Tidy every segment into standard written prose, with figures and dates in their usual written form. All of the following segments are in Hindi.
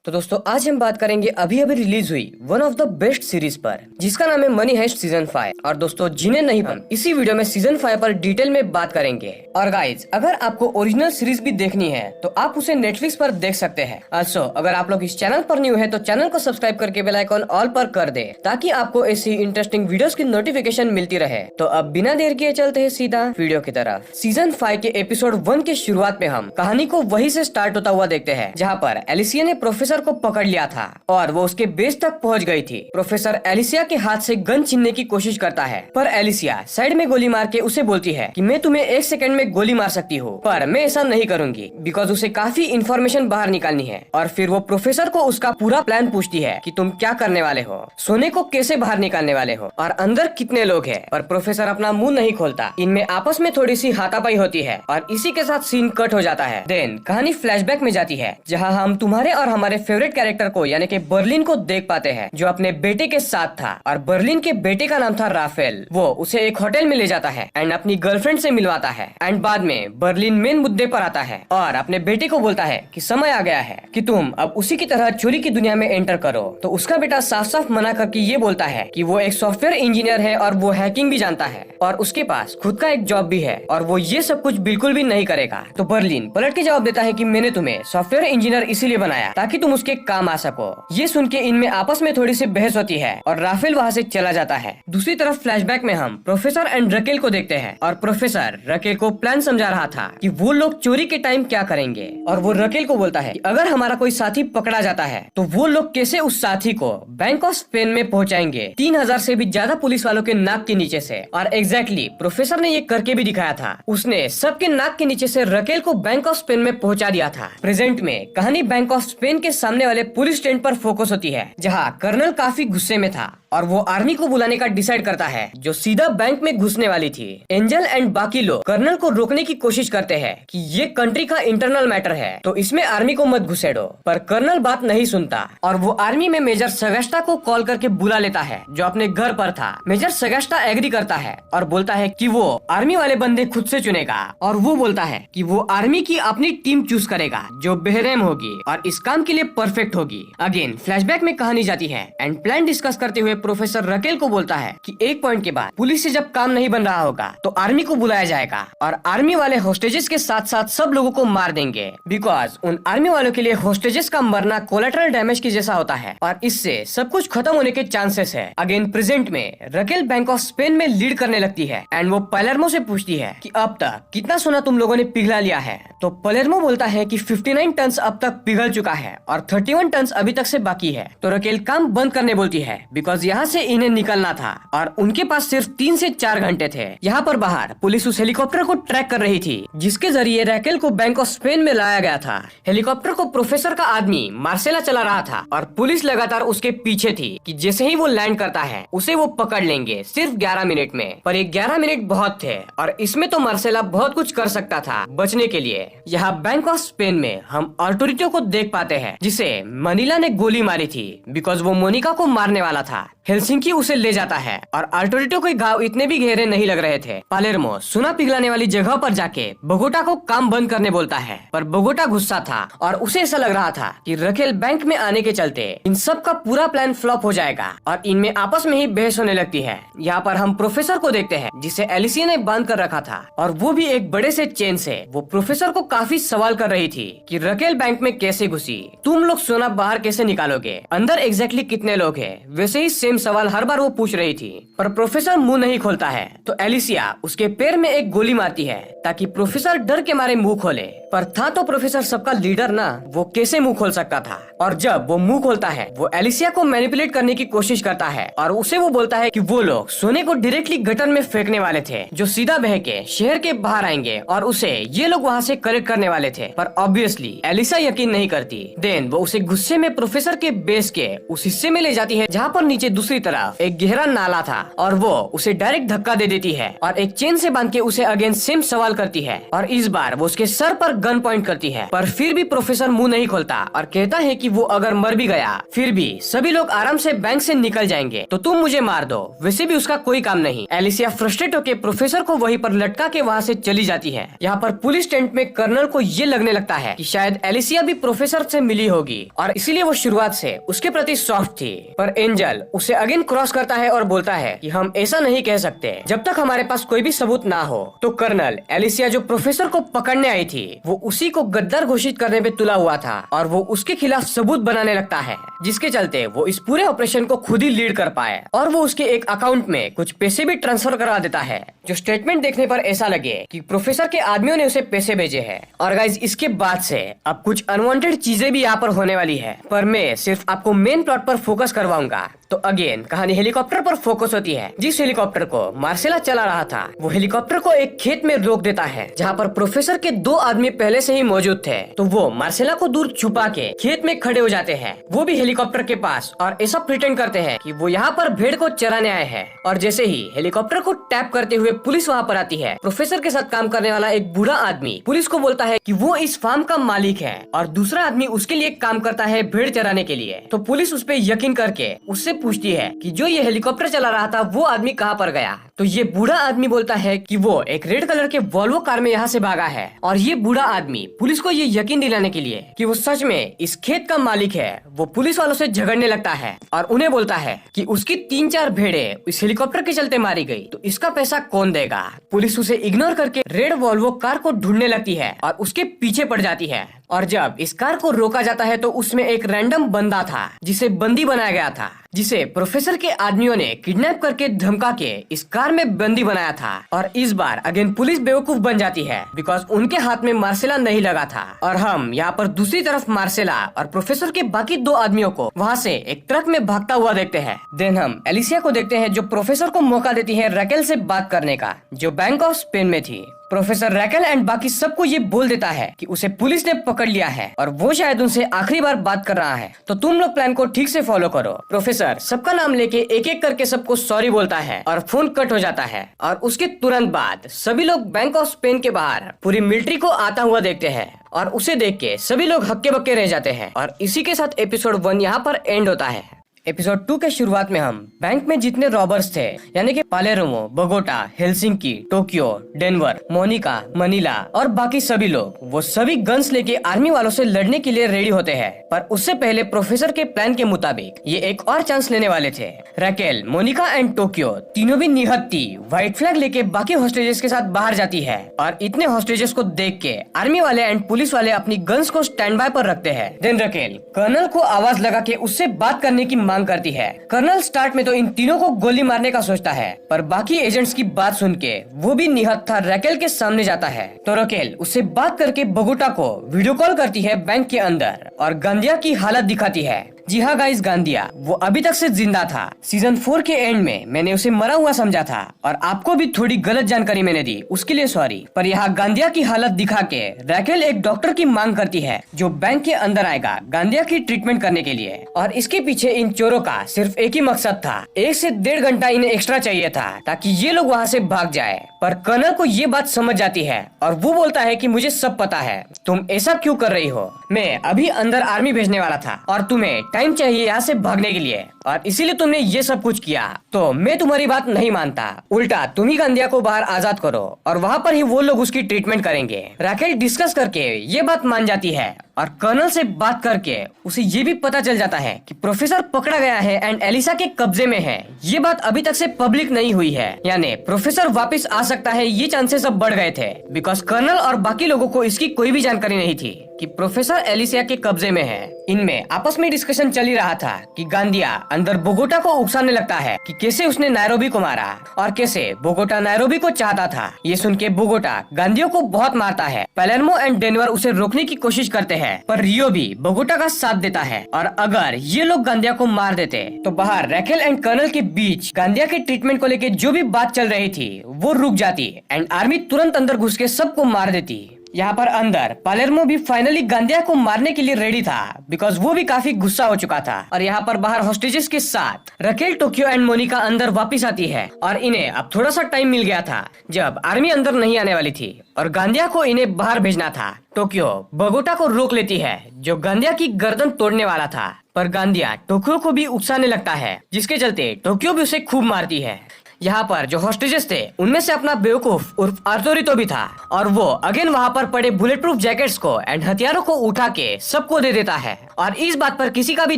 तो दोस्तों आज हम बात करेंगे अभी अभी रिलीज हुई one of the best series पर, जिसका नाम है मनी हाइस्ट सीजन 5। और दोस्तों जिन्हें नहीं हम इसी वीडियो में सीजन 5 पर डिटेल में बात करेंगे। और गाइज अगर आपको ओरिजिनल सीरीज भी देखनी है तो आप उसे नेटफ्लिक्स पर देख सकते हैं। also, अगर आप लोग इस चैनल पर न्यू है तो चैनल को सब्सक्राइब करके बेल आइकॉन ऑल पर कर दे, ताकि आपको ऐसी इंटरेस्टिंग वीडियोस की नोटिफिकेशन मिलती रहे। तो अब बिना देर किए चलते हैं सीधा वीडियो की तरफ। सीजन 5 के एपिसोड 1 के शुरुआत में हम कहानी को वहीं से स्टार्ट होता हुआ देखते हैं जहाँ पर एलिसिया ने प्रोफेसर को पकड़ लिया था और वो उसके बेस तक पहुंच गई थी। प्रोफेसर एलिसिया के हाथ से गन छीनने की कोशिश करता है, पर एलिसिया साइड में गोली मार के उसे बोलती है कि मैं तुम्हें 1 सेकंड में गोली मार सकती हूँ, पर मैं ऐसा नहीं करूंगी, बिकॉज उसे काफी इंफॉर्मेशन बाहर निकालनी है। और फिर वो प्रोफेसर को उसका पूरा प्लान पूछती है कि तुम क्या करने वाले हो, सोने को कैसे बाहर निकालने वाले हो और अंदर कितने लोग हैं। पर प्रोफेसर अपना मुंह नहीं खोलता। इनमें आपस में थोड़ी सी हाथापाई होती है और इसी के साथ सीन कट हो जाता है। देन कहानी फ्लैशबैक में जाती है जहाँ हम तुम्हारे और हमारे फेवरेट कैरेक्टर को यानी कि बर्लिन को देख पाते हैं, जो अपने बेटे के साथ था। और बर्लिन के बेटे का नाम था राफेल। वो उसे एक होटल में ले जाता है एंड अपनी गर्लफ्रेंड से मिलवाता है। एंड बाद में बर्लिन मेन मुद्दे पर आता है और अपने बेटे को बोलता है कि समय आ गया है कि तुम अब उसी की तरह चोरी की दुनिया में एंटर करो। तो उसका बेटा साफ साफ मना करके ये बोलता है कि वो एक सॉफ्टवेयर इंजीनियर है और वो हैकिंग भी जानता है और उसके पास खुद का एक जॉब भी है और वो ये सब कुछ बिल्कुल भी नहीं करेगा। तो बर्लिन पलट के जवाब देता है कि मैंने तुम्हें सॉफ्टवेयर इंजीनियर इसीलिए बनाया ताकि तुम उसके काम आ सको। ये सुन के इनमें आपस में थोड़ी सी बहस होती है और राफेल वहाँ से चला जाता है। दूसरी तरफ फ्लैशबैक में हम प्रोफेसर एंड रकेल को देखते हैं और प्रोफेसर रकेल को प्लान समझा रहा था कि वो लोग चोरी के टाइम क्या करेंगे। और वो रकेल को बोलता है कि अगर हमारा कोई साथी पकड़ा जाता है तो वो लोग कैसे उस साथी को बैंक ऑफ स्पेन में पहुंचाएंगे 3000 से भी ज्यादा पुलिस वालों के नाक के नीचे से। और एग्जैक्टली प्रोफेसर ने ये करके भी दिखाया था। उसने सबके नाक के नीचे से रकेल को बैंक ऑफ स्पेन में पहुंचा दिया था। प्रेजेंट में कहानी बैंक ऑफ स्पेन के सामने वाले पुलिस स्टैंड पर फोकस होती है, जहाँ कर्नल काफी गुस्से में था और वो आर्मी को बुलाने का डिसाइड करता है जो सीधा बैंक में घुसने वाली थी। एंजल एंड बाकी लोग कर्नल को रोकने की कोशिश करते हैं कि ये कंट्री का इंटरनल मैटर है तो इसमें आर्मी को मत घुसेड़ो, पर कर्नल बात नहीं सुनता और वो आर्मी में मेजर सगस्टा को कॉल करके बुला लेता है जो अपने घर पर था। मेजर सगस्टा एग्री करता है और बोलता है कि वो आर्मी वाले बंदे खुद से चुनेगा और वो बोलता है कि वो आर्मी की अपनी टीम चूज करेगा जो बेरहम होगी और इस काम के लिए परफेक्ट होगी। अगेन फ्लैशबैक में कहानी जाती है एंड प्लान डिस्कस करते हुए प्रोफेसर रकेल को बोलता है कि एक पॉइंट के बाद पुलिस से जब काम नहीं बन रहा होगा तो आर्मी को बुलाया जाएगा और आर्मी वाले होस्टेजेस के साथ साथ सब लोगों को मार देंगे, बिकॉज उन आर्मी वालों के लिए होस्टेजेस का मरना कोलेटरल डैमेज की जैसा होता है और इससे सब कुछ खत्म होने के चांसेस है। अगेन प्रेजेंट में रकेल बैंक ऑफ स्पेन में लीड करने लगती है एंड वो पैलेर्मो से पूछती है कि अब तक कितना सोना तुम लोगों ने पिघला लिया है। तो पैलेर्मो बोलता है कि 59 टन अब तक पिघल चुका है और 31 टन अभी तक से बाकी है। तो रकेल काम बंद करने बोलती है बिकॉज यहाँ से इन्हें निकलना था और उनके पास सिर्फ 3 से 4 घंटे थे। यहाँ पर बाहर पुलिस उस हेलीकॉप्टर को ट्रैक कर रही थी जिसके जरिए रकेल को बैंक ऑफ स्पेन में लाया गया था। हेलीकॉप्टर को प्रोफेसर का आदमी मार्सेला चला रहा था और पुलिस लगातार उसके पीछे थी कि जैसे ही वो लैंड करता है उसे वो पकड़ लेंगे सिर्फ 11 मिनट में। पर ये 11 मिनट बहुत थे और इसमें तो मार्सेला बहुत कुछ कर सकता था बचने के लिए। यहाँ बैंक ऑफ स्पेन में हम आर्टोरिटो को देख पाते हैं जिसे मनीला ने गोली मारी थी बिकॉज वो मोनिका को मारने वाला था। हेलसिंकी उसे ले जाता है और आर्टोरिटो के घाव इतने भी गहरे नहीं लग रहे थे। पालेर्मो सोना पिघलाने वाली जगह पर जाके बोगोटा को काम बंद करने बोलता है, पर बोगोटा गुस्सा था और उसे ऐसा लग रहा था कि रकेल बैंक में आने के चलते इन सब का पूरा प्लान फ्लॉप हो जाएगा और इनमें आपस में ही बहस होने लगती है। यहाँ पर हम प्रोफेसर को देखते हैं जिसे एलिसिया ने बांध कर रखा था और वो भी एक बड़े से चेन से। वो प्रोफेसर को काफी सवाल कर रही थी कि रकेल बैंक में कैसे घुसी, तुम लोग सोना बाहर कैसे निकालोगे, अंदर एग्जैक्टली कितने लोग हैं। वैसे ही सेम सवाल हर बार वो पूछ रही थी, पर प्रोफेसर मुंह नहीं खोलता है। तो एलिसिया उसके पैर में एक गोली मारती है ताकि प्रोफेसर डर के मारे मुंह खोले, पर था तो प्रोफेसर सबका लीडर ना, वो कैसे मुंह खोल सकता था। और जब वो मुंह खोलता है वो एलिसिया को मैनिपुलेट करने की कोशिश करता है और उसे वो बोलता है कि वो लोग सोने को डायरेक्टली गटर में फेंकने वाले थे जो सीधा बह के शहर के बाहर आएंगे और उसे ये लोग वहाँ से कलेक्ट करने वाले थे। पर ऑब्वियसली एलिसा यकीन नहीं करती। देन वो उसे गुस्से में प्रोफेसर के बेस के उस हिस्से में ले जाती है जहाँ पर नीचे दूसरी तरफ एक गहरा नाला था और वो उसे डायरेक्ट धक्का दे देती है और एक चेन से बांध के उसे अगेन सेम सवाल करती है और इस बार वो उसके सर पर गन पॉइंट करती है। पर फिर भी प्रोफेसर मुंह नहीं खोलता और कहता है कि वो अगर मर भी गया फिर भी सभी लोग आराम से बैंक से निकल जाएंगे, तो तुम मुझे मार दो, वैसे भी उसका कोई काम नहीं। एलिसिया फ्रस्ट्रेट होकर प्रोफेसर को वहीं पर लटका के वहाँ से चली जाती है। यहाँ पर पुलिस टेंट में कर्नल को ये लगने लगता है कि शायद एलिसिया भी प्रोफेसर से मिली होगी और इसीलिए वो शुरुआत से उसके प्रति सॉफ्ट थी। पर एंजल उसे अगेन क्रॉस करता है और बोलता है कि हम ऐसा नहीं कह सकते जब तक हमारे पास कोई भी सबूत ना हो। तो कर्नल एलिसिया जो प्रोफेसर को पकड़ने आई थी वो उसी को गद्दार घोषित करने पे तुला हुआ था और वो उसके खिलाफ सबूत बनाने लगता है, जिसके चलते वो इस पूरे ऑपरेशन को खुद ही लीड कर पाए और वो उसके एक अकाउंट में कुछ पैसे भी ट्रांसफर करा देता है, जो स्टेटमेंट देखने पर ऐसा लगे कि प्रोफेसर के आदमियों ने उसे पैसे भेजे हैं। और गाइज इसके बाद से अब कुछ अनवांटेड चीजें भी यहाँ पर होने वाली है, पर मैं सिर्फ आपको मेन प्लॉट पर फोकस करवाऊंगा। तो अगेन कहानी हेलीकॉप्टर पर फोकस होती है। जिस हेलीकॉप्टर को मार्सेला चला रहा था वो हेलीकॉप्टर को एक खेत में रोक देता है जहाँ पर प्रोफेसर के 2 आदमी पहले से ही मौजूद थे। तो वो मार्सेला को दूर छुपा के खेत में खड़े हो जाते हैं, वो भी हेलीकॉप्टर के पास, और ऐसा प्रिटेंड करते हैं कि वो यहाँ पर भेड़ को चराने आए हैं। और जैसे ही हेलीकॉप्टर को टैप करते हुए पुलिस वहाँ पर आती है, प्रोफेसर के साथ काम करने वाला एक बूढ़ा आदमी पुलिस को बोलता है कि वो इस फार्म का मालिक है और दूसरा आदमी उसके लिए काम करता है भेड़ चराने के लिए। तो पुलिस उस पर यकीन करके उससे पूछती है कि जो ये हेलीकॉप्टर चला रहा था वो आदमी कहाँ पर गया। तो ये बूढ़ा आदमी बोलता है कि वो एक रेड कलर के वॉल्वो कार में यहाँ से भागा है। और ये बूढ़ा आदमी पुलिस को ये यकीन दिलाने के लिए कि वो सच में इस खेत का मालिक है, वो पुलिस वालों से झगड़ने लगता है और उन्हें बोलता है कि उसकी 3-4 भेड़े इस हेलीकॉप्टर के चलते मारी गई, तो इसका पैसा कौन देगा। पुलिस उसे इग्नोर करके रेड वॉल्वो कार को ढूंढने लगती है और उसके पीछे पड़ जाती है। और जब इस कार को रोका जाता है तो उसमें एक रैंडम बंदा था जिसे बंदी बनाया गया था, जिसे प्रोफेसर के आदमियों ने किडनैप करके धमका के इस कार में बंदी बनाया था। और इस बार अगेन पुलिस बेवकूफ बन जाती है बिकॉज उनके हाथ में मार्सेला नहीं लगा था। और हम यहाँ पर दूसरी तरफ मार्सेला और प्रोफेसर के बाकी 2 आदमियों को वहाँ से एक ट्रक में भागता हुआ देखते हैं। देन हम एलिसिया को देखते हैं जो प्रोफेसर को मौका देती है रैकेल से बात करने का, जो बैंक ऑफ स्पेन में थी। प्रोफेसर रैकेल एंड बाकी सबको ये बोल देता है कि उसे पुलिस ने पकड़ लिया है और वो शायद उनसे आखिरी बार बात कर रहा है, तो तुम लोग प्लान को ठीक से फॉलो करो। प्रोफेसर सबका नाम लेके एक एक करके सबको सॉरी बोलता है और फोन कट हो जाता है। और उसके तुरंत बाद सभी लोग बैंक ऑफ स्पेन के बाहर पूरी मिलिट्री को आता हुआ देखते हैं और उसे देख के सभी लोग हक्के बक्के रह जाते हैं। और इसी के साथ एपिसोड 1 यहाँ पर एंड होता है। एपिसोड 2 के शुरुआत में हम बैंक में जितने रॉबर्स थे यानी कि Palermo, Bogota, Helsinki, Tokyo, Denver, Monica, Manila और बाकी सभी लोग वो सभी गन्स लेके आर्मी वालों से लड़ने के लिए रेडी होते हैं। पर उससे पहले प्रोफेसर के प्लान के मुताबिक ये एक और चांस लेने वाले थे। रैकेल, मोनिका एंड टोक्यो तीनों भी निहत्ती व्हाइट फ्लैग लेके बाकी हॉस्टेजेस के साथ बाहर जाती है और इतने हॉस्टेजेस को देख के आर्मी वाले एंड पुलिस वाले अपनी गन्स को स्टैंड बाय पर रखते हैं। देन रैकेल कर्नल को आवाज लगा के उससे बात करने की करती है। कर्नल स्टार्ट में तो इन तीनों को गोली मारने का सोचता है, पर बाकी एजेंट्स की बात सुन के वो भी निहत्था रैकेल के सामने जाता है। तो रैकेल उससे बात करके बोगोटा को वीडियो कॉल करती है बैंक के अंदर और गांधिया की हालत दिखाती है। जी हाँ गाइस, गांधिया वो अभी तक से जिंदा था। सीजन 4 के एंड में मैंने उसे मरा हुआ समझा था और आपको भी थोड़ी गलत जानकारी मैंने दी, उसके लिए सॉरी। पर यहाँ गांधिया की हालत दिखा के रैकेल एक डॉक्टर की मांग करती है जो बैंक के अंदर आएगा गांधिया की ट्रीटमेंट करने के लिए। और इसके पीछे इन चोरों का सिर्फ एक ही मकसद था, 1 से 1.5 घंटा इन्हें एक्स्ट्रा चाहिए था ताकि ये लोग वहाँ से भाग जाए। पर कर्नल को ये बात समझ जाती है और वो बोलता है कि मुझे सब पता है, तुम ऐसा क्यों कर रही हो। मैं अभी अंदर आर्मी भेजने वाला था और तुम्हें टाइम चाहिए यहाँ से भागने के लिए और इसीलिए तुमने ये सब कुछ किया। तो मैं तुम्हारी बात नहीं मानता, उल्टा तुम ही गांधिया को बाहर आजाद करो और वहाँ पर ही वो लोग उसकी ट्रीटमेंट करेंगे। रैकेल डिस्कस करके ये बात मान जाती है और कर्नल से बात करके उसे ये भी पता चल जाता है कि प्रोफेसर पकड़ा गया है एंड एलिसा के कब्जे में है। ये बात अभी तक से पब्लिक नहीं हुई है, यानी प्रोफेसर वापस आ सकता है, ये चांसेस अब बढ़ गए थे बिकॉज कर्नल और बाकी लोगों को इसकी कोई भी जानकारी नहीं थी कि प्रोफेसर एलिसिया के कब्जे में है। इनमें आपस में डिस्कशन चल ही रहा था कि गांधिया अंदर बोगोटा को उकसाने लगता है कि कैसे उसने नायरोबी को मारा और कैसे बोगोटा नायरोबी को चाहता था। ये सुन के बोगोटा गांधिया को बहुत मारता है। पैलेर्मो एंड डेनवर उसे रोकने की कोशिश करते हैं, पर रियो भी बोगोटा का साथ देता है और अगर ये लोग गांधिया को मार देते तो बाहर रैकेल एंड कर्नल के बीच गांधिया के ट्रीटमेंट को लेके जो भी बात चल रही थी वो रुक जाती एंड आर्मी तुरंत अंदर घुस के सबको मार देती। यहाँ पर अंदर पालेर्मो भी फाइनली गांदिया को मारने के लिए रेडी था, बिकॉज वो भी काफी गुस्सा हो चुका था। और यहाँ पर बाहर हॉस्टेजेस के साथ रकेल, टोक्यो एंड मोनिका अंदर वापस आती है और इन्हें अब थोड़ा सा टाइम मिल गया था जब आर्मी अंदर नहीं आने वाली थी और गांदिया को इन्हें बाहर भेजना था। टोक्यो बोगोटा को रोक लेती है जो गांदिया की गर्दन तोड़ने वाला था, पर गांदिया टोक्यो को भी उकसाने लगता है, जिसके चलते टोक्यो भी उसे खूब मारती है। यहाँ पर जो हॉस्टेजेस थे उनमें से अपना बेवकूफ उर्फ आर्थोरितो भी था और वो अगेन वहाँ पर पड़े बुलेट प्रूफ जैकेट्स को एंड हथियारों को उठा के सबको दे देता है और इस बात पर किसी का भी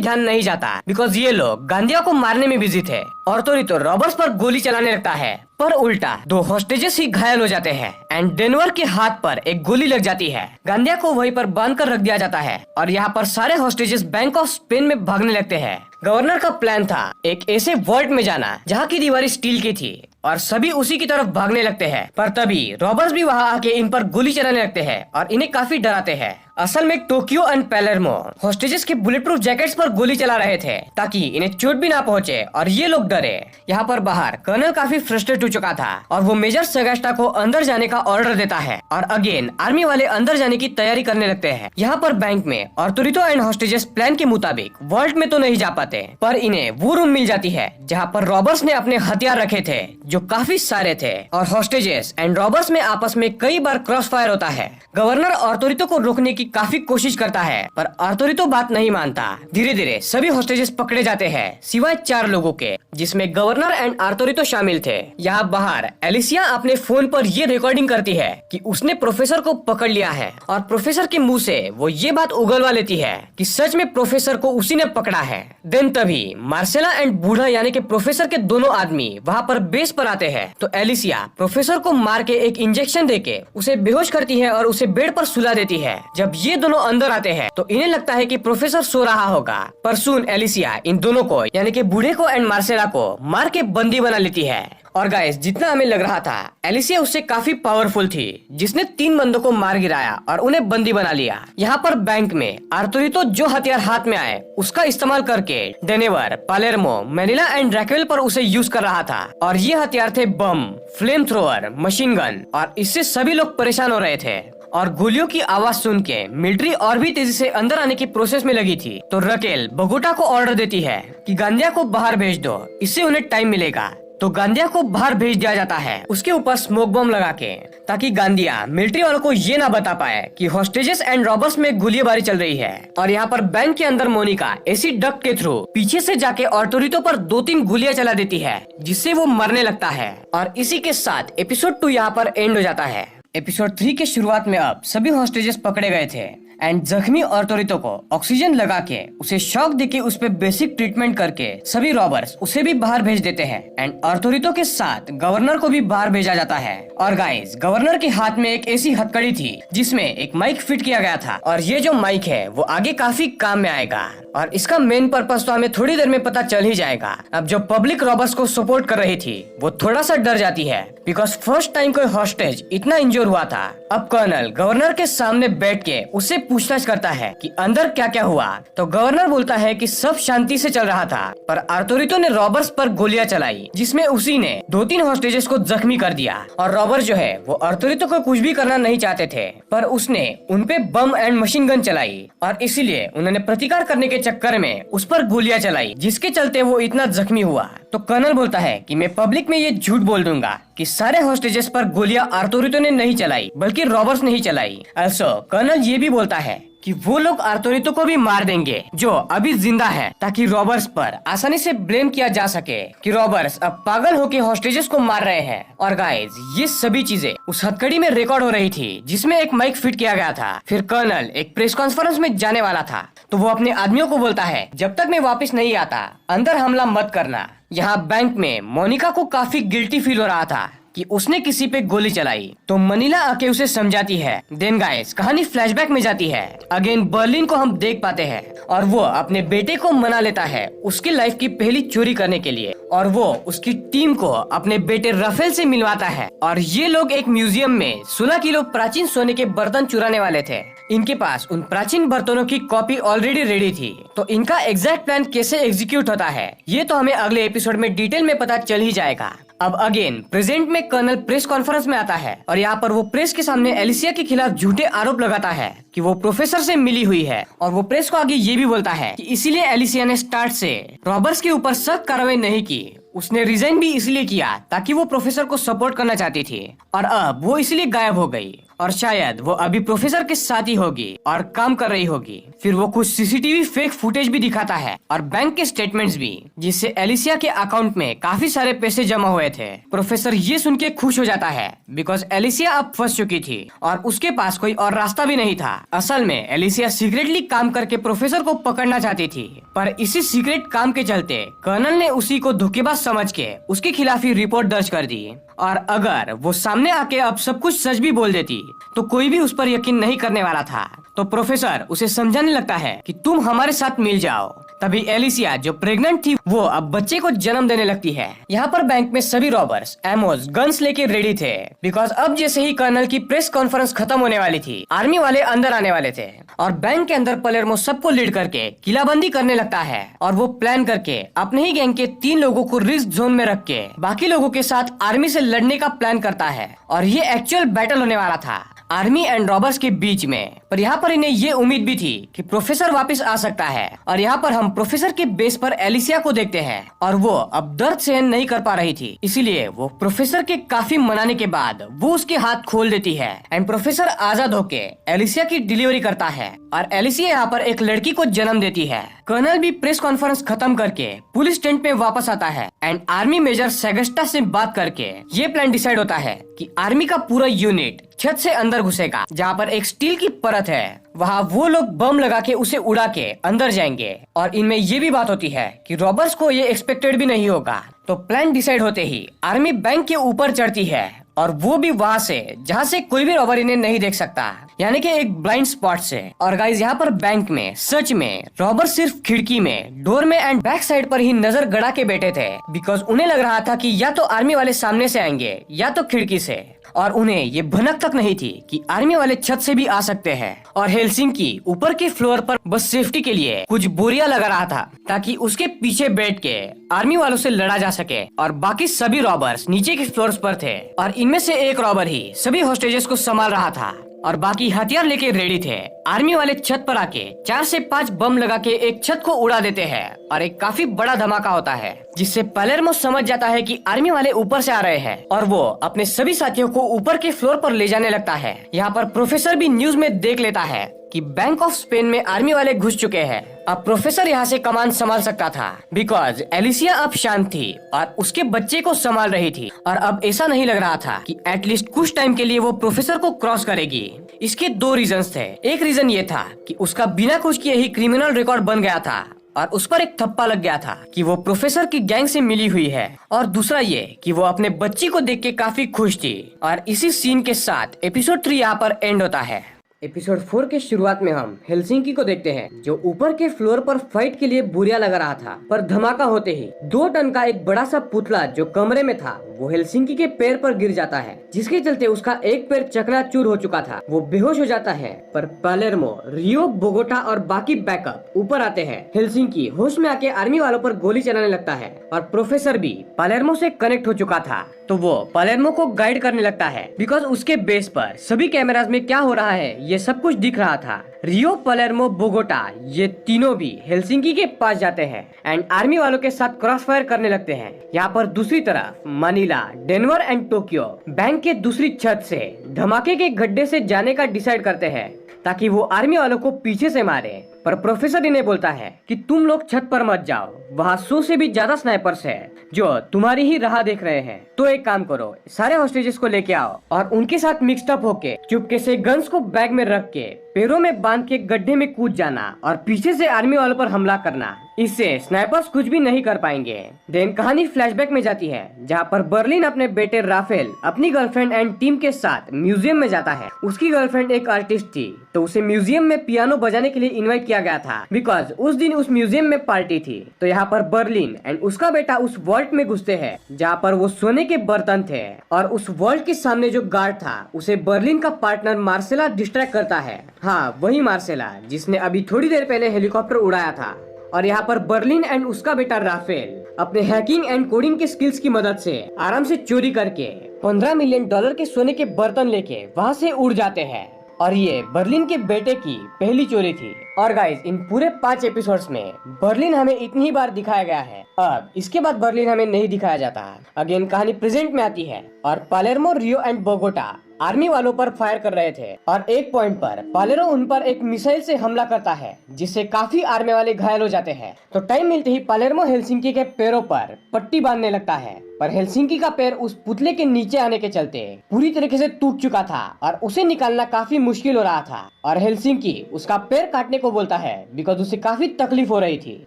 ध्यान नहीं जाता बिकॉज ये लोग गांदिया को मारने में बिजी थे। आर्थोरितो रॉबर्ट्स पर गोली चलाने लगता है, पर उल्टा दो हॉस्टेजेस ही घायल हो जाते हैं एंड डेनवर के हाथ पर एक गोली लग जाती है। गांदिया को वहीं पर बांध कर रख दिया जाता है और यहाँ पर सारे हॉस्टेजेस बैंक ऑफ स्पेन में भागने लगते हैं। गवर्नर का प्लान था एक ऐसे वॉल्ट में जाना जहाँ की दीवारें स्टील की थी और सभी उसी की तरफ भागने लगते हैं, पर तभी रॉबर्ट्स भी वहाँ आके इन पर गोली चलाने लगते हैं और इन्हें काफी डराते हैं। असल में टोक्यो एंड पैलेर्मो हॉस्टेजेस के बुलेट प्रूफ जैकेट्स पर गोली चला रहे थे ताकि इन्हें चोट भी ना पहुंचे और ये लोग डरे। यहाँ पर बाहर कर्नल काफी फ्रस्ट्रेट हो चुका था और वो मेजर सगास्टा को अंदर जाने का ऑर्डर देता है और अगेन आर्मी वाले अंदर जाने की तैयारी करने लगते हैं। यहाँ पर बैंक में आर्थोरितो एंड हॉस्टेजेस प्लान के मुताबिक वॉल्ट में तो नहीं जा पाते, पर इन्हें वो रूम मिल जाती है जहाँ पर रॉबर्ट्स ने अपने हथियार रखे थे जो काफी सारे थे और हॉस्टेजेस एंड रॉबर्ट्स में आपस में कई बार क्रॉस फायर होता है। गवर्नर आर्थोरितो को रोकने की काफी कोशिश करता है पर आर्थोरितो बात नहीं मानता। धीरे धीरे सभी हॉस्टेजेस पकड़े जाते हैं सिवाय 4 लोगों के, जिसमें गवर्नर एंड आर्थोरितो शामिल थे। यहाँ बाहर एलिसिया अपने फोन पर ये रिकॉर्डिंग करती है कि उसने प्रोफेसर को पकड़ लिया है और प्रोफेसर के मुंह से वो ये बात उगलवा लेती है कि सच में प्रोफेसर को उसी ने पकड़ा है। देन तभी मार्सेला एंड बूढ़ा यानी कि प्रोफेसर के दोनों आदमी वहाँ पर बेस पर आते हैं, तो एलिसिया प्रोफेसर को मार के एक इंजेक्शन देके उसे बेहोश करती है और उसे बेड पर सुला देती है। जब ये दोनों अंदर आते हैं तो इन्हें लगता है कि प्रोफेसर सो रहा होगा, पर सुन एलिसिया इन दोनों को यानी कि बूढ़े को एंड मार्सेला को मार के बंदी बना लेती है। और गाइस जितना हमें लग रहा था एलिसिया उससे काफी पावरफुल थी, जिसने 3 बंदों को मार गिराया और उन्हें बंदी बना लिया। यहाँ पर बैंक में आर्थोरितो जो हथियार हाथ में आए उसका इस्तेमाल करके डेनेवर, पालेर्मो, मैनिला एंड रैक्वेल पर उसे यूज कर रहा था और ये हथियार थे बम, फ्लेम थ्रोअर, मशीन गन और इससे सभी लोग परेशान हो रहे थे। और गोलियों की आवाज सुन के मिलिट्री और भी तेजी से अंदर आने की प्रोसेस में लगी थी, तो रकेल बोगोटा को ऑर्डर देती है कि गांदिया को बाहर भेज दो, इससे उन्हें टाइम मिलेगा। तो गांदिया को बाहर भेज दिया जाता है उसके ऊपर स्मोक बम लगा के, ताकि गांदिया मिलिट्री वालों को ये ना बता पाए कि हॉस्टेजेस एंड रॉबर्ट्स में गोलीबारी चल रही है। और यहाँ पर बैंक के अंदर मोनिका एसी डक के थ्रू पीछे से जाके आर्थोरितो पर 2-3 गोलियां चला देती है, जिससे वो मरने लगता है। और इसी के साथ एपिसोड 2 यहाँ पर एंड हो जाता है। एपिसोड 3 के शुरुआत में अब सभी हॉस्टेजेस पकड़े गए थे एंड जख्मी आर्थोरितो को ऑक्सीजन लगा के उसे शॉक देके उस पे बेसिक ट्रीटमेंट करके सभी रॉबर्स उसे भी बाहर भेज देते हैं एंड आर्थोरितो के साथ गवर्नर को भी बाहर भेजा जाता है। और गाइस गवर्नर के हाथ में एक ऐसी हथकड़ी थी जिसमें एक माइक फिट किया गया था और ये जो माइक है वो आगे काफी काम में आएगा और इसका मेन पर्पस तो हमें थोड़ी देर में पता चल ही जाएगा। अब जो पब्लिक रॉबर्स को सपोर्ट कर रही थी वो थोड़ा सा डर जाती है बिकॉज फर्स्ट टाइम कोई हॉस्टेज इतना इंजोर हुआ था। अब कर्नल गवर्नर के सामने बैठ के उससे पूछताछ करता है कि अंदर क्या क्या हुआ, तो गवर्नर बोलता है कि सब शांति से चल रहा था, पर आर्थोरितो ने रॉबर्स पर गोलियां चलाई जिसमें उसी ने 2-3 हॉस्टेजेस को जख्मी कर दिया। और रॉबर्स जो है वो आर्थोरितो को कुछ भी करना नहीं चाहते थे, पर उसने उनपे बम एंड मशीन गन चलाई और इसीलिए उन्होंने प्रतिकार करने के चक्कर में उस पर गोलियां चलाई, जिसके चलते वो इतना जख्मी हुआ। तो कर्नल बोलता है कि मैं पब्लिक में ये झूठ बोल दूंगा कि सारे हॉस्टेजेस पर गोलियां आर्थोरितो ने नहीं चलाई बल्कि रॉबर्ट्स ने ही चलाई। also कर्नल ये भी बोलता है कि वो लोग आर्थोरितो को भी मार देंगे जो अभी जिंदा है, ताकि रॉबर्ट्स पर आसानी से ब्लेम किया जा सके कि रॉबर्ट्स अब पागल होके हॉस्टेजेस को मार रहे हैं। और गाइस ये सभी चीजें उस हथकड़ी में रिकॉर्ड हो रही थी जिसमें एक माइक फिट किया गया था। फिर कर्नल एक प्रेस कॉन्फ्रेंस में जाने वाला था, तो वो अपने आदमियों को बोलता है जब तक मैं वापस नहीं आता अंदर हमला मत करना। यहाँ बैंक में मोनिका को काफी गिल्टी फील हो रहा था कि उसने किसी पे गोली चलाई, तो मनीला आके उसे समझाती है। देन गाइस कहानी फ्लैशबैक में जाती है। अगेन बर्लिन को हम देख पाते हैं और वो अपने बेटे को मना लेता है उसकी लाइफ की पहली चोरी करने के लिए, और वो उसकी टीम को अपने बेटे राफेल से मिलवाता है। और ये लोग एक म्यूजियम में 16 किलो प्राचीन सोने के बर्तन चुराने वाले थे। इनके पास उन प्राचीन बर्तनों की कॉपी ऑलरेडी रेडी थी, तो इनका एग्जैक्ट प्लान कैसे एग्जीक्यूट होता है ये तो हमें अगले एपिसोड में डिटेल में पता चल ही जाएगा। अब अगेन प्रेजेंट में कर्नल प्रेस कॉन्फ्रेंस में आता है और यहाँ पर वो प्रेस के सामने एलिसिया के खिलाफ झूठे आरोप लगाता है कि वो प्रोफेसर से मिली हुई है और वो प्रेस को आगे ये भी बोलता है कि इसीलिए एलिसिया ने स्टार्ट से रॉबर्ट्स के ऊपर सख्त कार्रवाई नहीं की। उसने रिजाइन भी इसलिए किया ताकि वो प्रोफेसर को सपोर्ट करना चाहती थी और अब वो इसलिए गायब हो गई और शायद वो अभी प्रोफेसर के साथ ही होगी और काम कर रही होगी। फिर वो कुछ सीसीटीवी फेक फुटेज भी दिखाता है और बैंक के स्टेटमेंट्स भी, जिससे एलिसिया के अकाउंट में काफी सारे पैसे जमा हुए थे। प्रोफेसर ये सुन के खुश हो जाता है बिकॉज एलिसिया अब फंस चुकी थी और उसके पास कोई और रास्ता भी नहीं था। असल में एलिसिया सीक्रेटली काम करके प्रोफेसर को पकड़ना चाहती थी, पर इसी सीक्रेट काम के चलते कर्नल ने उसी को धोखेबाज समझ के उसके खिलाफ ही रिपोर्ट दर्ज कर दी। और अगर वो सामने आके अब सब कुछ सच भी बोल देती तो कोई भी उस पर यकीन नहीं करने वाला था। तो प्रोफेसर उसे समझाने लगता है कि तुम हमारे साथ मिल जाओ। तभी एलिसिया जो प्रेग्नेंट थी वो अब बच्चे को जन्म देने लगती है। यहाँ पर बैंक में सभी रॉबर्स एमोस गन्स लेके रेडी थे बिकॉज अब जैसे ही कर्नल की प्रेस कॉन्फ्रेंस खत्म होने वाली थी, आर्मी वाले अंदर आने वाले थे और बैंक के अंदर पलेर्मो सबको लीड करके किलाबंदी करने लगता है और वो प्लान करके अपने ही गैंग के 3 लोगों को रिस्क जोन में रख के बाकी लोगों के साथ आर्मी से लड़ने का प्लान करता है। और ये एक्चुअल बैटल होने वाला था आर्मी एंड रॉबर्स के बीच में। पर यहाँ पर इन्हें ये उम्मीद भी थी कि प्रोफेसर वापस आ सकता है और यहाँ पर हम प्रोफेसर के बेस पर एलिसिया को देखते हैं और वो अब दर्द सहन नहीं कर पा रही थी, इसीलिए वो प्रोफेसर के काफी मनाने के बाद वो उसके हाथ खोल देती है एंड प्रोफेसर आजाद होके एलिसिया की डिलीवरी करता है और एलिसिया यहाँ पर एक लड़की को जन्म देती है। कर्नल भी प्रेस कॉन्फ्रेंस खत्म करके पुलिस टेंट में वापस आता है एंड आर्मी मेजर सेगस्टा से बात करके ये प्लान डिसाइड होता है कि आर्मी का पूरा यूनिट छत से अंदर घुसेगा जहाँ पर एक स्टील की परत है। वहाँ वो लोग बम लगा के उसे उड़ा के अंदर जाएंगे और इनमें ये भी बात होती है कि रॉबर्ट्स को ये एक्सपेक्टेड भी नहीं होगा। तो प्लान डिसाइड होते ही आर्मी बैंक के ऊपर चढ़ती है और वो भी वहाँ से जहाँ से कोई भी रॉबर इन्हें नहीं देख सकता, यानी कि एक ब्लाइंड स्पॉट से। और गाइस यहाँ पर बैंक में सच में रॉबर सिर्फ खिड़की में, डोर में एंड बैक साइड पर ही नजर गड़ा के बैठे थे बिकॉज उन्हें लग रहा था कि या तो आर्मी वाले सामने से आएंगे या तो खिड़की से, और उन्हें ये भनक तक नहीं थी कि आर्मी वाले छत से भी आ सकते हैं। और हेलसिंकी ऊपर के फ्लोर पर बस सेफ्टी के लिए कुछ बोरिया लगा रहा था ताकि उसके पीछे बैठ के आर्मी वालों से लड़ा जा सके और बाकी सभी रॉबर्स नीचे के फ्लोर्स पर थे और इनमें से एक रॉबर ही सभी होस्टेजेस को संभाल रहा था और बाकी हथियार लेके रेडी थे। आर्मी वाले छत पर आके 4 से 5 बम लगा के एक छत को उड़ा देते हैं और एक काफी बड़ा धमाका होता है जिससे पलेर्मो समझ जाता है कि आर्मी वाले ऊपर से आ रहे हैं और वो अपने सभी साथियों को ऊपर के फ्लोर पर ले जाने लगता है। यहाँ पर प्रोफेसर भी न्यूज में देख लेता है कि बैंक ऑफ स्पेन में आर्मी वाले घुस चुके हैं। अब प्रोफेसर यहाँ से कमान संभाल सकता था बिकॉज एलिसिया अब शांत थी और उसके बच्चे को संभाल रही थी और अब ऐसा नहीं लग रहा था कि एटलीस्ट कुछ टाइम के लिए वो प्रोफेसर को क्रॉस करेगी। इसके 2 रीजंस थे। एक रीजन ये था कि उसका बिना कुछ किए ही क्रिमिनल रिकॉर्ड बन गया था और उस पर एक थप्पा लग गया था कि वो प्रोफेसर की गैंग से मिली हुई है, और दूसरा ये कि वो अपने बच्ची को देख के काफी खुश थी। और इसी सीन के साथ एपिसोड 3 यहाँ पर एंड होता है। एपिसोड 4 के शुरुआत में हम हेलसिंकी को देखते हैं जो ऊपर के फ्लोर पर फाइट के लिए बुरिया लगा रहा था, पर धमाका होते ही 2 टन का एक बड़ा सा पुतला जो कमरे में था वो हेलसिंकी के पैर पर गिर जाता है, जिसके चलते उसका एक पैर चकनाचूर हो चुका था। वो बेहोश हो जाता है, पर पलेर्मो, रियो, बोगोटा और बाकी बैकअप ऊपर आते हैं। हेलसिंकी होश में आके आर्मी वालों पर गोली चलाने लगता है और प्रोफेसर भी पलेर्मो से कनेक्ट हो चुका था, तो वो पलेर्मो को गाइड करने लगता है बिकॉज उसके बेस पर सभी कैमराज में क्या हो रहा है ये सब कुछ दिख रहा था। रियो, पलेर्मो, बोगोटा ये तीनों भी हेलसिंकी के पास जाते हैं एंड आर्मी वालों के साथ क्रॉस फायर करने लगते हैं। यहाँ पर दूसरी तरफ Manila, Denver and Tokyo bank के दूसरी छत से धमाके के गड्ढे से जाने का डिसाइड करते हैं ताकि वो आर्मी वालों को पीछे से मारे। पर प्रोफेसर इन्हें बोलता है कि तुम लोग छत पर मत जाओ, वहाँ 100 से भी ज्यादा स्नाइपर्स हैं जो तुम्हारी ही राह देख रहे हैं। तो एक काम करो, सारे हॉस्टेजेस को लेके आओ और उनके साथ मिक्सड अप होके चुपके से गन्स को बैग में रख के पैरों में बांध के गड्ढे में कूद जाना और पीछे से आर्मी वालों पर हमला करना। इससे स्नाइपर्स कुछ भी नहीं कर पाएंगे। देन कहानी फ्लैशबैक में जाती है जहाँ पर बर्लिन अपने बेटे राफेल अपनी गर्लफ्रेंड एंड टीम के साथ म्यूजियम में जाता है। उसकी गर्लफ्रेंड एक आर्टिस्ट थी, तो उसे म्यूजियम में पियानो बजाने के लिए इन्वाइट किया गया था बिकॉज उस दिन उस म्यूजियम में पार्टी थी। तो यहाँ पर बर्लिन एंड उसका बेटा उस वॉल्ट में घुसते हैं जहाँ पर वो सोने के बर्तन थे, और उस वॉल्ट के सामने जो गार्ड था उसे बर्लिन का पार्टनर मार्सेला डिस्ट्रैक्ट करता है। हाँ, वही मार्सेला जिसने अभी थोड़ी देर पहले हेलीकॉप्टर उड़ाया था। और यहाँ पर बर्लिन एंड उसका बेटा राफेल अपने हैकिंग एंड कोडिंग के स्किल्स की मदद से आराम से चोरी करके $15 मिलियन के सोने के बर्तन लेके वहाँ से उड़ जाते हैं। और ये बर्लिन के बेटे की पहली चोरी थी। और गाइस, इन पूरे 5 एपिसोड्स में बर्लिन हमें इतनी ही बार दिखाया गया है। अब इसके बाद बर्लिन हमें नहीं दिखाया जाता। अगेन कहानी प्रेजेंट में आती है और Palermo, Rio and Bogota army वालों पर फायर कर रहे थे और एक पॉइंट पर पालेरो उन पर एक मिसाइल से हमला करता है, जिससे काफी आर्मी वाले घायल हो जाते हैं। तो टाइम मिलते ही पालेर्मो हेलसिंकी के पैरों पर पट्टी बांधने लगता है, पर हेलसिंकी का पैर उस पुतले के नीचे आने के चलते पूरी तरीके से टूट चुका था और उसे निकालना काफी मुश्किल हो रहा था। और हेलसिंकी उसका पैर काटने को बोलता है बिकॉज उसे काफी तकलीफ हो रही थी।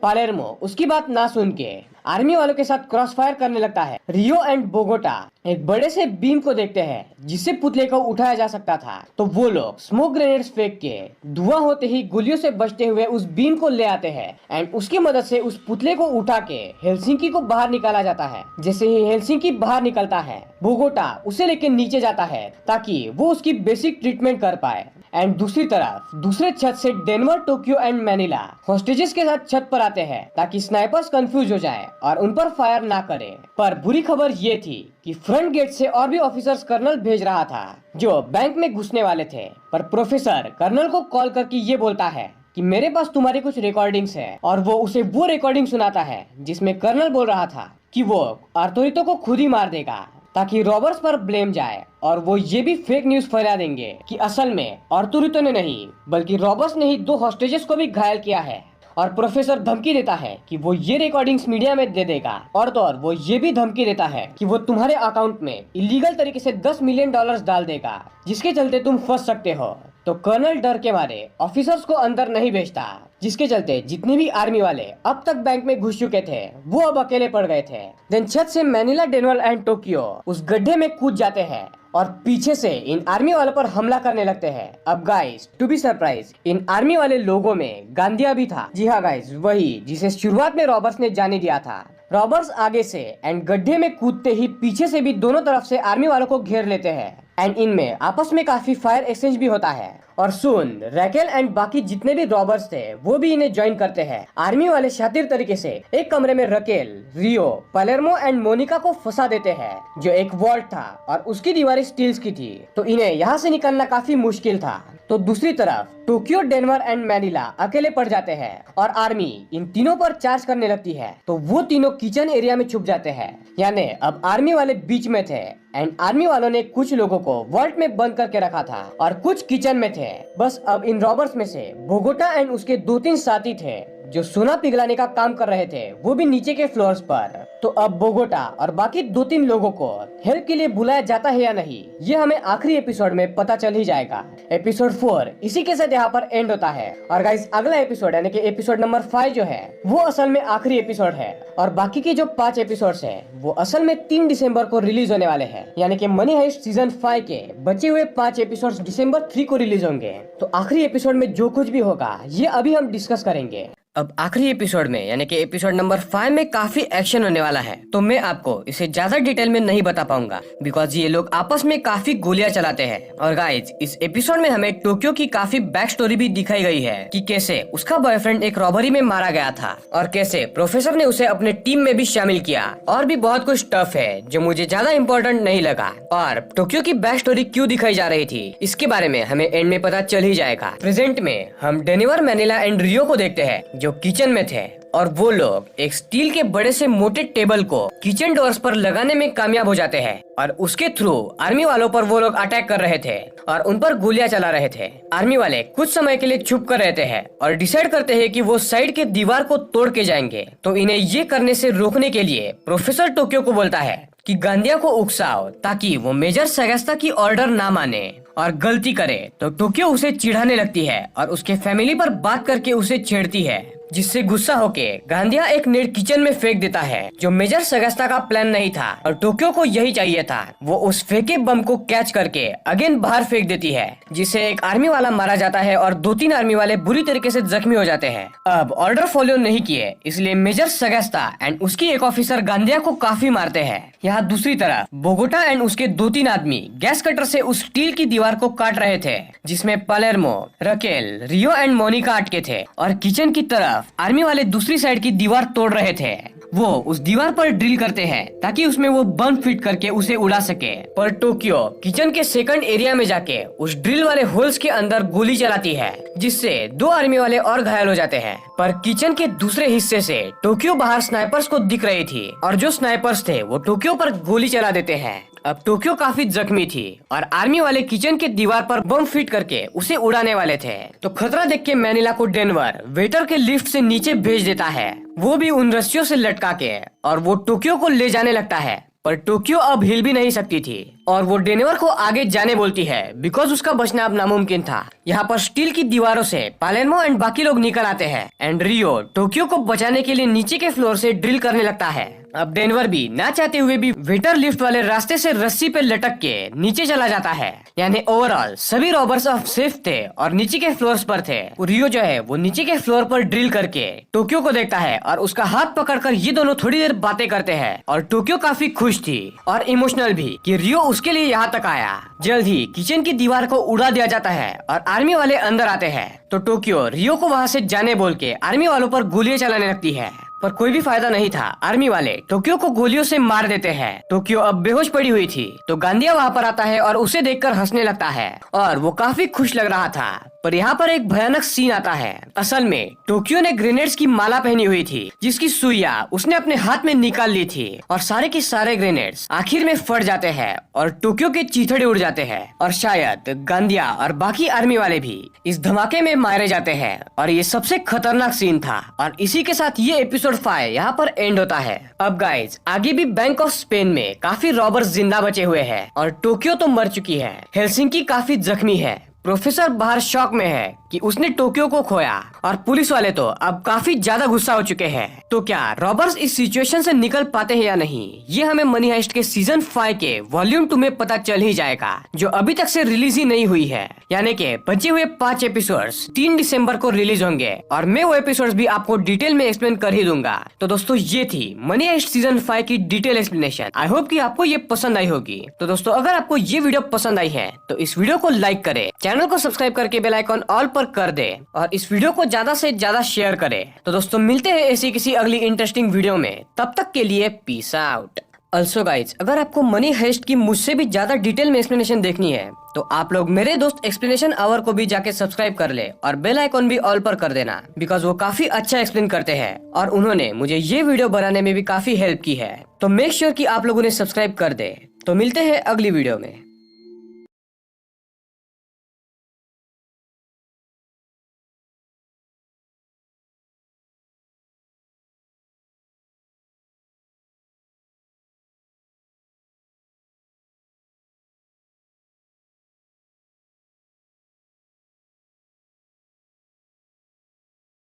पालेर्मो उसकी बात ना सुन के आर्मी वालों के साथ क्रॉस फायर करने लगता है। रियो एंड बोगोटा एक बड़े से बीम को देखते हैं जिससे पुतले को उठाया जा सकता था। तो वो लोग स्मोक ग्रेनेड्स फेंक के धुआं होते ही गोलियों से बचते हुए उस बीम को ले आते हैं एंड उसकी मदद से उस पुतले को उठा के हेलसिंकी को बाहर निकाला जाता है। जैसे ही हेलसिंकी बाहर निकलता है, बोगोटा उसे लेके नीचे जाता है ताकि वो उसकी बेसिक ट्रीटमेंट कर पाए। एंड दूसरी तरफ दूसरे छत से डेनवर, टोक्यो एंड मैनिला हॉस्टेजेस के साथ छत पर आते हैं ताकि स्नाइपर्स कंफ्यूज हो जाए और उन पर फायर ना करे। पर बुरी खबर ये थी कि फ्रंट गेट से और भी ऑफिसर्स कर्नल भेज रहा था जो बैंक में घुसने वाले थे। पर प्रोफेसर कर्नल को कॉल करके ये बोलता है कि मेरे पास तुम्हारी कुछ रिकॉर्डिंग्स है और वो उसे वो रिकॉर्डिंग सुनाता है जिसमें कर्नल बोल रहा था कि वो आर्थोरितो को खुद ही मार देगा ताकि रॉबर्स पर ब्लेम जाए। और वो ये भी फेक न्यूज फैला देंगे कि असल में आर्थोरितो ने नहीं बल्कि रॉबर्स ने ही 2 हॉस्टेजेस को भी घायल किया है। और प्रोफेसर धमकी देता है कि वो ये रिकॉर्डिंग्स मीडिया में दे देगा। और तो और वो ये भी धमकी देता है कि वो तुम्हारे अकाउंट में इलीगल तरीके से $10 मिलियन डाल देगा, जिसके चलते तुम फंस सकते हो। तो कर्नल डर के मारे ऑफिसर्स को अंदर नहीं भेजता, जिसके चलते जितने भी आर्मी वाले अब तक बैंक में घुस चुके थे वो अब अकेले पड़ गए थे। देन छत से मैनिला, डेनवर एंड टोक्यो उस गड्ढे में कूद जाते हैं और पीछे से इन आर्मी वालों पर हमला करने लगते हैं। अब गाइस, टू बी सरप्राइज, इन आर्मी वाले लोगों में गांधिया भी था। जी हाँ गाइस, वही जिसे शुरुआत में रॉबर्ट्स ने जाने दिया था। रॉबर्ट्स आगे से एंड गड्ढे में कूदते ही पीछे से भी दोनों तरफ से आर्मी वालों को घेर लेते हैं एंड इनमें आपस में काफी फायर एक्सचेंज भी होता है। और सुन रैकेल एंड बाकी जितने भी रॉबर्स थे वो भी इन्हें ज्वाइन करते हैं। आर्मी वाले शातिर तरीके से एक कमरे में Raquel, Rio, Palermo and Monica को फंसा देते हैं जो एक वॉल्ट था और उसकी दीवारें स्टील्स की थी, तो इन्हें यहाँ से निकलना काफी मुश्किल था। तो दूसरी तरफ टोक्यो, डेनवर एंड मैनिला अकेले पड़ जाते हैं और आर्मी इन तीनों पर चार्ज करने लगती है। तो वो तीनों किचन एरिया में छुप जाते हैं, यानी अब आर्मी वाले बीच में थे एंड आर्मी वालों ने कुछ लोगों को वॉल्ट में बंद करके रखा था और कुछ किचन में थे। बस अब इन रॉबर्स में से बोगोटा एंड उसके 2-3 साथी थे जो सोना पिघलाने का काम कर रहे थे, वो भी नीचे के फ्लोर्स पर। तो अब बोगोटा और बाकी 2-3 लोगों को हेल्प के लिए बुलाया जाता है या नहीं, ये हमें आखिरी एपिसोड में पता चल ही जाएगा। एपिसोड 4 इसी के साथ यहाँ पर एंड होता है। और गाइस, अगला एपिसोड यानी कि एपिसोड नंबर 5 जो है वो असल में आखिरी एपिसोड है और बाकी के जो 5 एपिसोड्स है वो असल में 3 दिसंबर को रिलीज होने वाले हैं। यानी कि मनी हाइस्ट सीजन 5 के बचे हुए 5 एपिसोड्स दिसंबर 3 को रिलीज होंगे। तो आखिरी एपिसोड में जो कुछ भी होगा ये अभी हम डिस्कस करेंगे। अब आखिरी एपिसोड में यानी कि एपिसोड नंबर 5 में काफी एक्शन होने वाला है, तो मैं आपको इसे ज्यादा डिटेल में नहीं बता पाऊंगा बिकॉज ये लोग आपस में काफी गोलियां चलाते हैं। और गाइज, इस एपिसोड में हमें टोक्यो की काफी बैक स्टोरी भी दिखाई गई है कि कैसे उसका बॉयफ्रेंड एक रॉबरी में मारा गया था और कैसे प्रोफेसर ने उसे अपने टीम में भी शामिल किया। और भी बहुत कुछ टफ है जो मुझे ज्यादा इम्पोर्टेंट नहीं लगा। और टोक्यो की बैक स्टोरी क्यों दिखाई जा रही थी इसके बारे में हमें एंड में पता चल ही जाएगा। प्रेजेंट में हम डेनवर, मैनिला एंड रियो को देखते हैं जो किचन में थे और वो लोग एक स्टील के बड़े से मोटे टेबल को किचन डोर्स पर लगाने में कामयाब हो जाते हैं और उसके थ्रू आर्मी वालों पर वो लोग अटैक कर रहे थे और उन पर गोलियां चला रहे थे। आर्मी वाले कुछ समय के लिए चुप कर रहते हैं और डिसाइड करते हैं कि वो साइड के दीवार को तोड़ के जाएंगे। तो इन्हें ये करने से रोकने के लिए प्रोफेसर टोक्यो को बोलता है कि गांधिया को उकसाओ ताकि वो मेजर सगास्ता की ऑर्डर ना माने और गलती करे। तो टोक्यो उसे चिढ़ाने लगती है और उसके फैमिली पर बात करके उसे छेड़ती है, जिससे गुस्सा होके गांधिया एक नेट किचन में फेंक देता है जो मेजर सगास्ता का प्लान नहीं था और टोक्यो को यही चाहिए था। वो उस फेंके बम को कैच करके अगेन बाहर फेंक देती है, जिससे एक आर्मी वाला मारा जाता है और 2-3 आर्मी वाले बुरी तरीके से जख्मी हो जाते हैं। अब ऑर्डर फॉलो नहीं किए इसलिए मेजर सगास्ता एंड उसकी एक ऑफिसर गांधिया को काफी मारते हैं। यहाँ दूसरी तरफ बोगोटा एंड उसके 2-3 आदमी गैस कटर से उस स्टील की दीवार को काट रहे थे जिसमें Palermo, Raquel, Rio and Monica अटके थे और किचन की तरफ आर्मी वाले दूसरी साइड की दीवार तोड़ रहे थे। वो उस दीवार पर ड्रिल करते हैं ताकि उसमें वो बम फिट करके उसे उड़ा सके। पर टोक्यो किचन के सेकंड एरिया में जाके उस ड्रिल वाले होल्स के अंदर गोली चलाती है, जिससे 2 आर्मी वाले और घायल हो जाते हैं। पर किचन के दूसरे हिस्से से टोक्यो बाहर स्नाइपर्स को दिख रही थी और जो स्नाइपर्स थे वो टोक्यो पर गोली चला देते हैं। अब टोक्यो काफी जख्मी थी और आर्मी वाले किचन के दीवार पर बम फिट करके उसे उड़ाने वाले थे। तो खतरा देख के मैनिला को डेनवर वेटर के लिफ्ट से नीचे भेज देता है, वो भी उन रस्सियों से लटका के, और वो टोक्यो को ले जाने लगता है। पर टोक्यो अब हिल भी नहीं सकती थी और वो डेनवर को आगे जाने बोलती है बिकॉज उसका बचना अब नामुमकिन था। यहाँ पर स्टील की दीवारों से पालेर्मो एंड बाकी लोग निकल आते हैं एंड रियो टोक्यो को बचाने के लिए नीचे के फ्लोर से ड्रिल करने लगता है। अब डेनवर भी ना चाहते हुए भी वेटर लिफ्ट वाले रास्ते से रस्सी पे लटक के नीचे चला जाता है। यानी ओवरऑल सभी रॉबर्स अब सेफ थे और नीचे के फ्लोर्स पर थे। रियो जो है वो नीचे के फ्लोर पर ड्रिल करके टोक्यो को देखता है और उसका हाथ पकड़कर ये दोनों थोड़ी देर बातें करते हैं और टोक्यो काफी खुश थी और इमोशनल भी कि रियो उसके लिए यहाँ तक आया। जल्द ही किचन की दीवार को उड़ा दिया जाता है और आर्मी वाले अंदर आते हैं। तो टोक्यो रियो को वहाँ से जाने बोल के आर्मी वालों पर गोलियां चलाने लगती है, पर कोई भी फायदा नहीं था। आर्मी वाले टोक्यो को गोलियों से मार देते हैं। टोक्यो अब बेहोश पड़ी हुई थी तो गांधिया वहाँ पर आता है और उसे देखकर हंसने लगता है और वो काफी खुश लग रहा था। पर यहाँ पर एक भयानक सीन आता है। असल में टोक्यो ने ग्रेनेड्स की माला पहनी हुई थी जिसकी सुइया उसने अपने हाथ में निकाल ली थी और सारे के सारे ग्रेनेड्स आखिर में फट जाते हैं और टोक्यो के चीथड़े उड़ जाते हैं और शायद गांधिया और बाकी आर्मी वाले भी इस धमाके में मारे जाते हैं। और ये सबसे खतरनाक सीन था और इसी के साथ ये एपिसोड 5 यहाँ पर एंड होता है। अब गाइज आगे भी बैंक ऑफ स्पेन में काफी रॉबर्स जिंदा बचे हुए हैं और टोक्यो तो मर चुकी है। हेलसिंकी काफी जख्मी है। प्रोफेसर बाहर शॉक में है कि उसने टोक्यो को खोया और पुलिस वाले तो अब काफी ज्यादा गुस्सा हो चुके हैं। तो क्या रॉबर्स इस सिचुएशन से निकल पाते हैं या नहीं, ये हमें मनी हाइस्ट के सीजन 5 के वॉल्यूम 2 में पता चल ही जाएगा, जो अभी तक से रिलीज ही नहीं हुई है। यानी कि बचे हुए 5 एपिसोड्स 3 दिसंबर को रिलीज होंगे और मैं वो एपिसोड्स भी आपको डिटेल में एक्सप्लेन कर ही दूंगा। तो दोस्तों ये थी मनी हाइस्ट सीजन 5 की डिटेल एक्सप्लेनेशन। आई होप कि आपको ये पसंद आई होगी। तो दोस्तों अगर आपको ये वीडियो पसंद आई है तो इस वीडियो को लाइक करे, चैनल को सब्सक्राइब करके बेल आइकॉन ऑल पर कर दे और इस वीडियो को ज्यादा से ज्यादा शेयर करे। तो दोस्तों मिलते हैं ऐसी किसी अगली इंटरेस्टिंग वीडियो में, तब तक के लिए पीस आउट। ऑल्सो गाइज अगर आपको मनी हाइस्ट की मुझसे भी ज्यादा डिटेल में एक्सप्लेनेशन देखनी है तो आप लोग मेरे दोस्त एक्सप्लेनेशन आवर को भी जाके सब्सक्राइब कर ले और बेल आइकॉन भी ऑल पर कर देना, बिकॉज वो काफी अच्छा एक्सप्लेन करते हैं और उन्होंने मुझे ये वीडियो बनाने में भी काफी हेल्प की है। तो मेक श्योर कि आप लोग उन्हें सब्सक्राइब कर दे। तो मिलते हैं अगली वीडियो में।